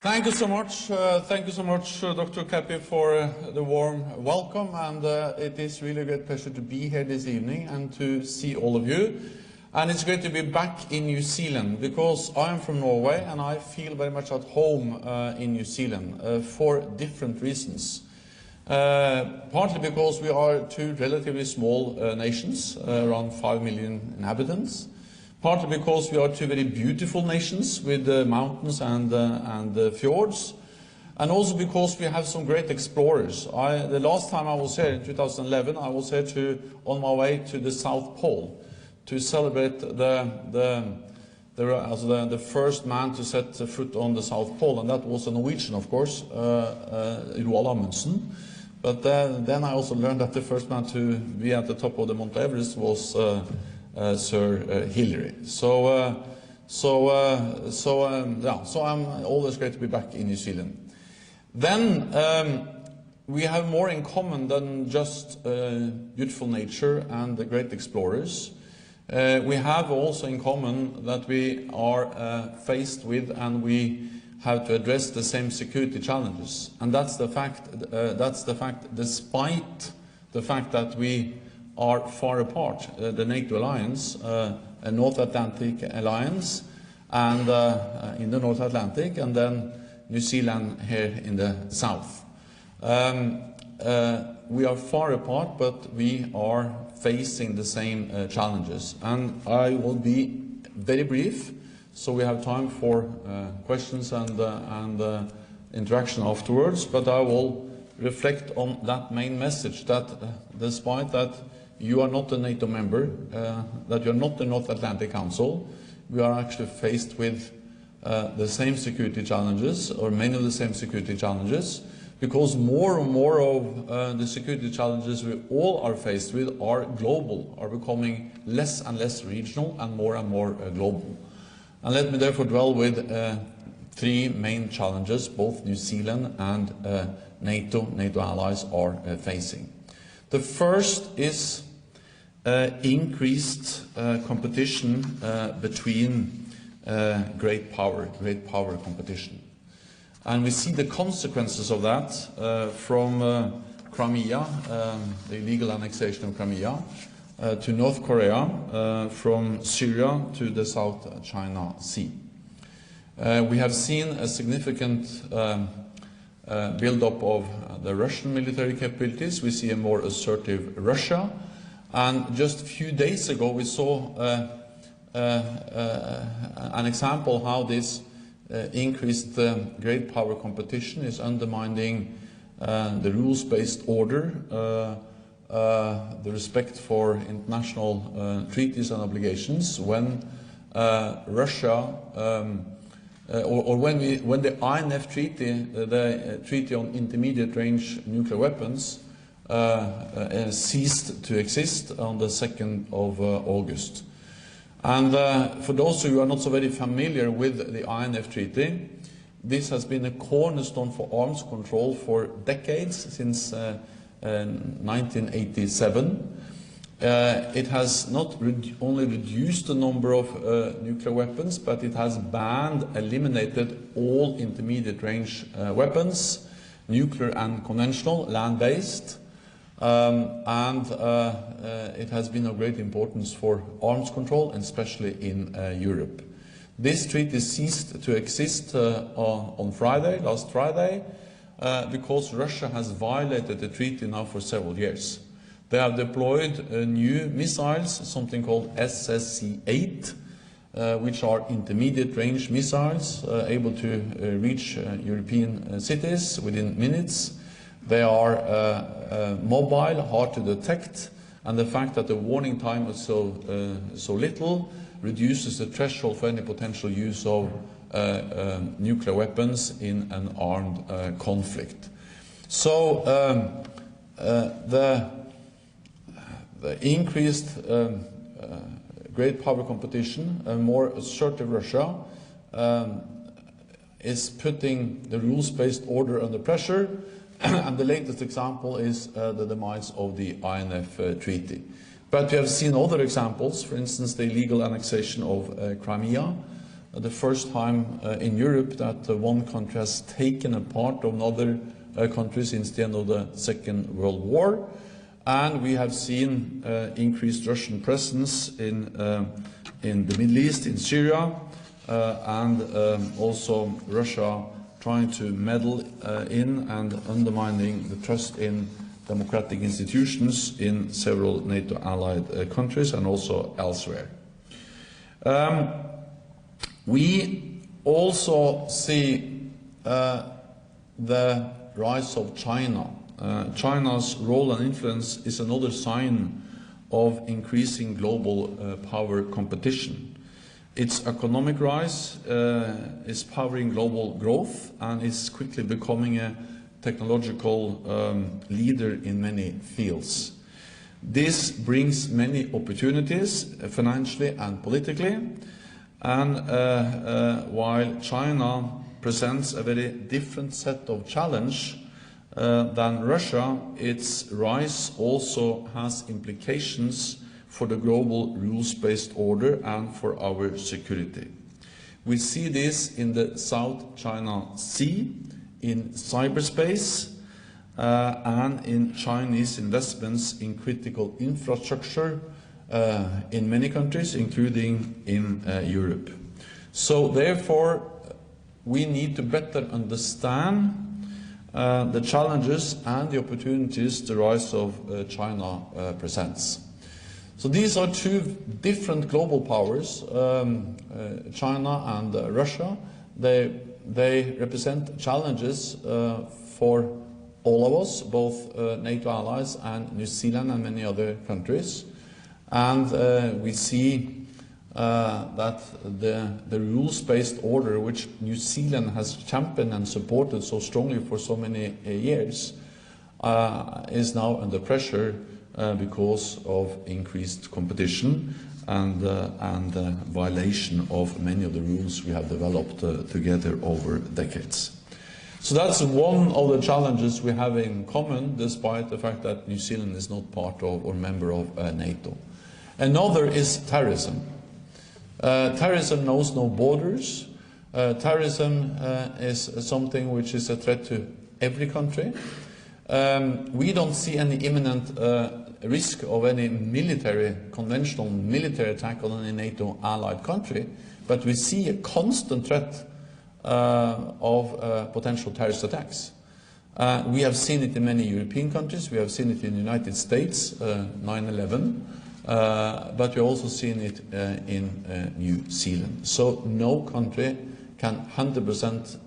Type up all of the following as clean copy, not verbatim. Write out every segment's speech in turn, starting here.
Thank you so much. Dr. Kapi, for the warm welcome. And it is really a great pleasure to be here this evening and to see all of you. And it's great to be back in New Zealand, because I am from Norway and I feel very much at home in New Zealand for different reasons. Partly because we are two relatively small nations, around 5 million inhabitants. Partly because we are two very beautiful nations with mountains and fjords, and also because we have some great explorers. The last time I was here in 2011, I was here on my way to the South Pole to celebrate the first man to set foot on the South Pole, and that was a Norwegian, of course, Roald Amundsen. But then I also learned that the first man to be at the top of the Mount Everest was Sir Hillary. So I'm always great to be back in New Zealand. Then we have more in common than just beautiful nature and the great explorers. We have also in common that we are faced with and we have to address the same security challenges. And that's the fact, despite the fact that we are far apart, the NATO alliance, a North Atlantic alliance, and in the North Atlantic, and then New Zealand here in the south. We are far apart, but we are facing the same challenges. And I will be very brief, so we have time for questions and interaction afterwards, but I will reflect on that main message, that despite that you are not a NATO member, that you are not the North Atlantic Council, we are actually faced with the same security challenges, or many of the same security challenges, because more and more of the security challenges we all are faced with are global, are becoming less and less regional and more global. And let me therefore dwell with three main challenges both New Zealand and NATO allies are facing. The first is increased competition between great power competition. And we see the consequences of that from Crimea, the illegal annexation of Crimea, to North Korea, from Syria to the South China Sea. We have seen a significant build-up of the Russian military capabilities. We see a more assertive Russia. And just a few days ago we saw an example how this increased great power competition is undermining the rules-based order, the respect for international treaties and obligations, when Russia when the INF Treaty, the Treaty on Intermediate Range Nuclear Weapons, ceased to exist on the 2nd of August. And for those of you who are not so very familiar with the INF Treaty, this has been a cornerstone for arms control for decades, since 1987. It has not only reduced the number of nuclear weapons, but it has eliminated all intermediate range weapons, nuclear and conventional, land-based, and it has been of great importance for arms control, and especially in Europe. This treaty ceased to exist on last Friday, because Russia has violated the treaty now for several years. They have deployed new missiles, something called SSC-8, which are intermediate range missiles, able to reach European cities within minutes. They are mobile, hard to detect, and the fact that the warning time is so little reduces the threshold for any potential use of nuclear weapons in an armed conflict. So the increased great power competition, a more assertive Russia, is putting the rules-based order under pressure, and the latest example is the demise of the INF Treaty. But we have seen other examples, for instance the illegal annexation of Crimea, the first time in Europe that one country has taken a part of another country since the end of the Second World War. And we have seen increased Russian presence in the Middle East, in Syria, and also Russia trying to meddle in and undermining the trust in democratic institutions in several NATO allied countries and also elsewhere. We also see the rise of China. China's role and influence is another sign of increasing global power competition. Its economic rise is powering global growth and is quickly becoming a technological leader in many fields. This brings many opportunities financially and politically, and while China presents a very different set of challenge than Russia, its rise also has implications for the global rules-based order and for our security. We see this in the South China Sea, in cyberspace, and in Chinese investments in critical infrastructure in many countries, including in Europe. So therefore, we need to better understand the challenges and the opportunities the rise of China presents. So these are two different global powers, China and Russia. They represent challenges for all of us, both NATO allies and New Zealand and many other countries. And we see that the rules-based order, which New Zealand has championed and supported so strongly for so many years, is now under pressure because of increased competition and violation of many of the rules we have developed together over decades. So that's one of the challenges we have in common, despite the fact that New Zealand is not part of or member of NATO. Another is terrorism. Terrorism knows no borders. Terrorism is something which is a threat to every country. We don't see any imminent risk of any conventional military attack on any NATO allied country, but we see a constant threat of potential terrorist attacks. We have seen it in many European countries, we have seen it in the United States, 9/11, but we've also seen it in New Zealand. So no country can 100%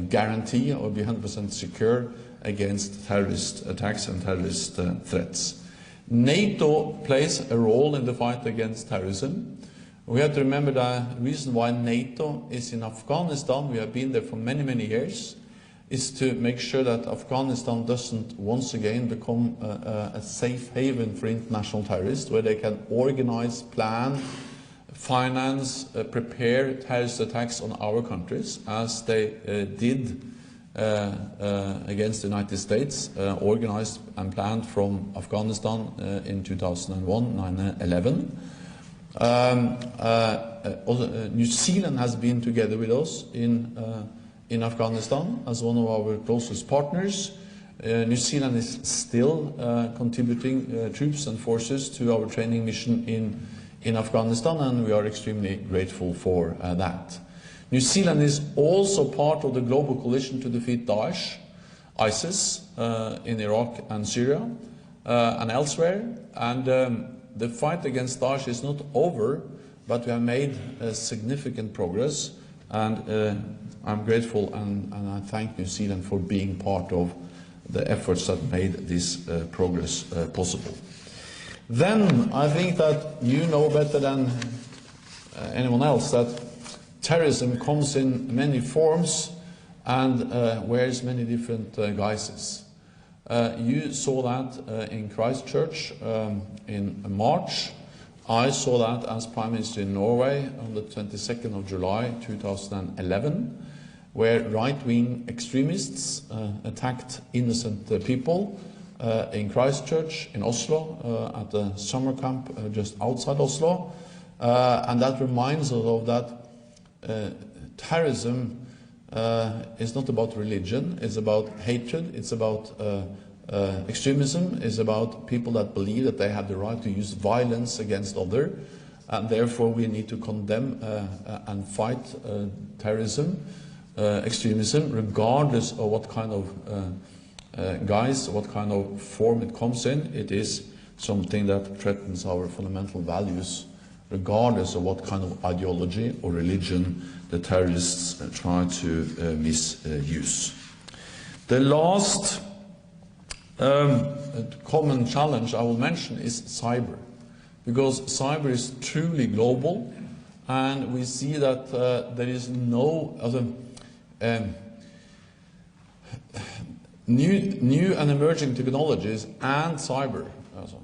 guarantee or be 100% secure against terrorist attacks and terrorist threats. NATO plays a role in the fight against terrorism. We have to remember the reason why NATO is in Afghanistan, we have been there for many, many years, is to make sure that Afghanistan doesn't once again become a safe haven for international terrorists, where they can organize, plan, finance, prepare terrorist attacks on our countries, as they did against the United States, organized and planned from Afghanistan in 2001, 9/11. New Zealand has been together with us in Afghanistan as one of our closest partners. New Zealand is still contributing troops and forces to our training mission in Afghanistan, and we are extremely grateful for that. New Zealand is also part of the global coalition to defeat Daesh, ISIS, in Iraq and Syria and elsewhere. And the fight against Daesh is not over, but we have made significant progress. And I'm grateful and I thank New Zealand for being part of the efforts that made this progress possible. Then I think that you know better than anyone else that terrorism comes in many forms and wears many different guises. You saw that in Christchurch in March. I saw that as Prime Minister in Norway on the 22nd of July 2011, where right-wing extremists attacked innocent people in Christchurch, in Oslo, at a summer camp just outside Oslo. And that reminds us of that terrorism is not about religion, it's about hatred, it's about extremism, it's about people that believe that they have the right to use violence against others, and therefore we need to condemn and fight terrorism, extremism, regardless of what kind of guise, what kind of form it comes in. It is something that threatens our fundamental values, regardless of what kind of ideology or religion the terrorists try to misuse. The last common challenge I will mention is cyber, because cyber is truly global, and we see that there is no other new and emerging technologies and cyber.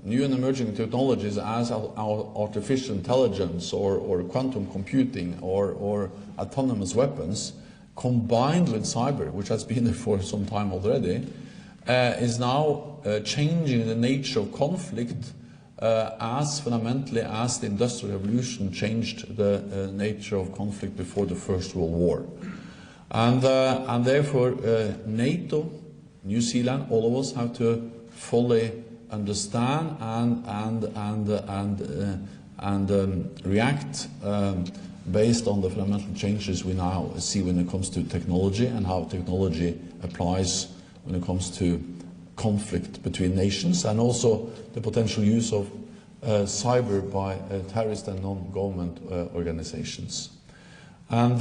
New and emerging technologies as artificial intelligence or quantum computing or autonomous weapons, combined with cyber, which has been there for some time already, is now changing the nature of conflict as fundamentally as the Industrial Revolution changed the nature of conflict before the First World War. And therefore NATO, New Zealand, all of us have to fully understand and react based on the fundamental changes we now see when it comes to technology and how technology applies when it comes to conflict between nations, and also the potential use of cyber by terrorist and non-government organizations. And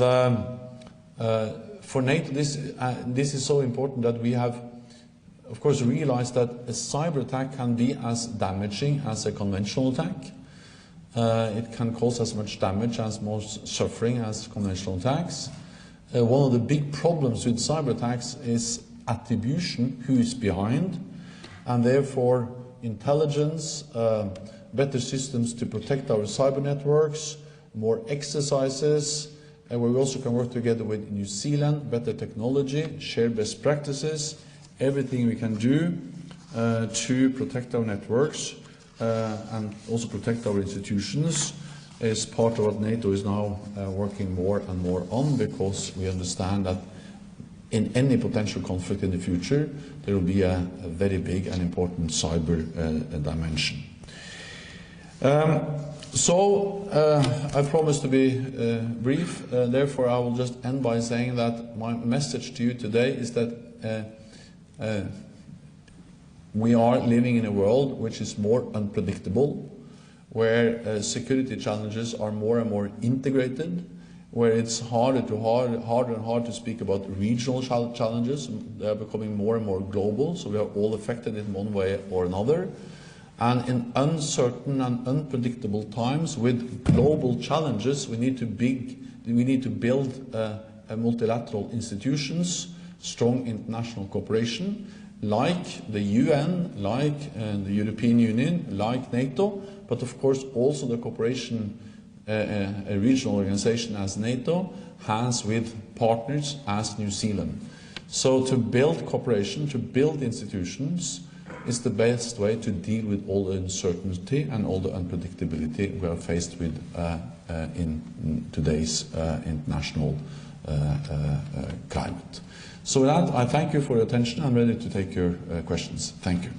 for NATO, this is so important that we have, of course, realized that a cyber attack can be as damaging as a conventional attack. It can cause as much damage, as most suffering as conventional attacks. One of the big problems with cyber attacks is attribution, who is behind, and therefore intelligence, better systems to protect our cyber networks, more exercises, and we also can work together with New Zealand, better technology, share best practices, everything we can do to protect our networks and also protect our institutions is part of what NATO is now working more and more on, because we understand that in any potential conflict in the future there will be a very big and important cyber dimension. I promise to be brief, therefore I will just end by saying that my message to you today is that we are living in a world which is more unpredictable, where security challenges are more and more integrated, where it's harder and harder to speak about regional challenges. They are becoming more and more global, so we are all affected in one way or another. And in uncertain and unpredictable times with global challenges, we need to build multilateral institutions, strong international cooperation, like the UN, like the European Union, like NATO, but of course also the cooperation a regional organization as NATO has with partners as New Zealand. So to build cooperation, to build institutions, is the best way to deal with all the uncertainty and all the unpredictability we are faced with in today's international climate. So with that, I thank you for your attention. I'm ready to take your questions. Thank you.